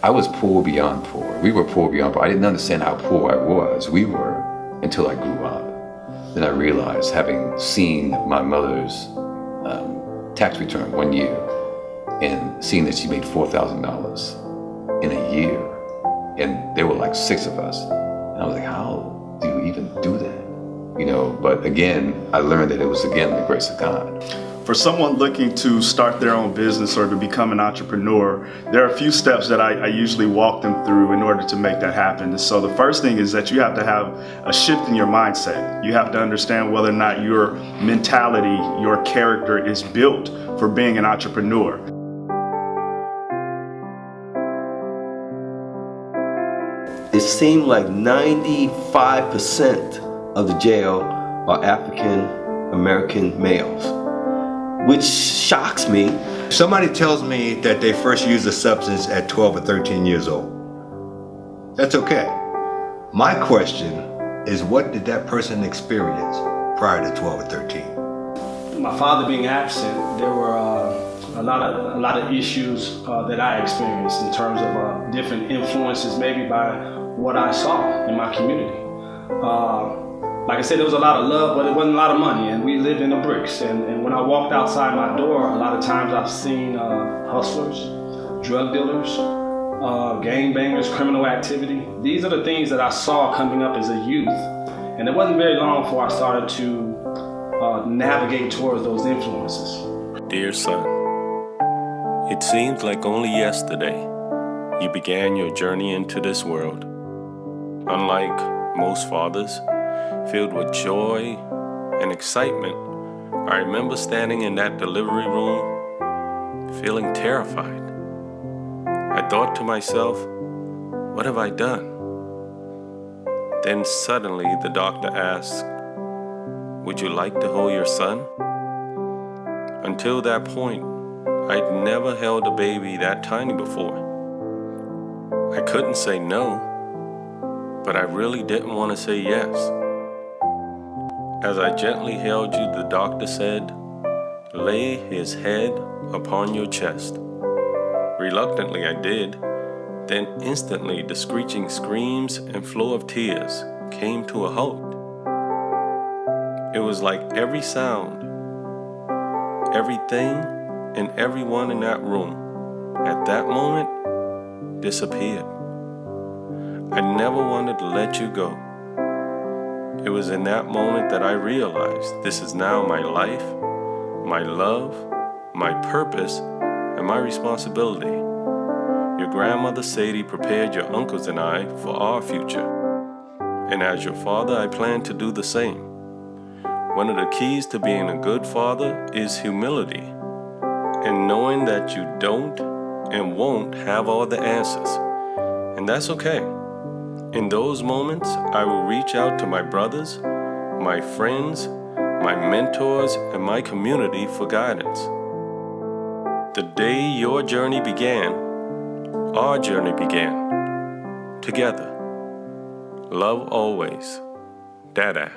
I was poor beyond poor. We were poor beyond poor. I didn't understand how poor I was. We were until I grew up. Then I realized, having seen my mother's tax return one year and seeing that she made $4,000 in a year, and there were like 6 of us, and I was like, how do you even do that? You know, but again, I learned that it was, again, the grace of God. For someone looking to start their own business or to become an entrepreneur, there are a few steps that I usually walk them through in order to make that happen. And so the first thing is that you have to have a shift in your mindset. You have to understand whether or not your mentality, your character is built for being an entrepreneur. It seemed like 95% of the jail are African American males, which shocks me. Somebody tells me that they first used a substance at 12 or 13 years old. That's okay. My question is, what did that person experience prior to 12 or 13? My father being absent, there were a lot of issues that I experienced in terms of different influences, maybe by what I saw in my community. Like I said, there was a lot of love, but it wasn't a lot of money, and we lived in the bricks. And when I walked outside my door, a lot of times I've seen hustlers, drug dealers, gangbangers, criminal activity. These are the things that I saw coming up as a youth. And it wasn't very long before I started to navigate towards those influences. Dear son, it seems like only yesterday you began your journey into this world. Unlike most fathers, filled with joy and excitement, I remember standing in that delivery room, feeling terrified. I thought to myself, what have I done? Then suddenly the doctor asked, would you like to hold your son? Until that point, I'd never held a baby that tiny before. I couldn't say no, but I really didn't want to say yes. As I gently held you, the doctor said, lay his head upon your chest. Reluctantly, I did. Then instantly, the screeching screams and flow of tears came to a halt. It was like every sound, everything, and everyone in that room at that moment disappeared. I never wanted to let you go. It was in that moment that I realized this is now my life, my love, my purpose, and my responsibility. Your grandmother Sadie prepared your uncles and I for our future. And as your father, I plan to do the same. One of the keys to being a good father is humility, and knowing that you don't and won't have all the answers. And that's okay. In those moments, I will reach out to my brothers, my friends, my mentors, and my community for guidance. The day your journey began, our journey began. Together. Love always. Dada.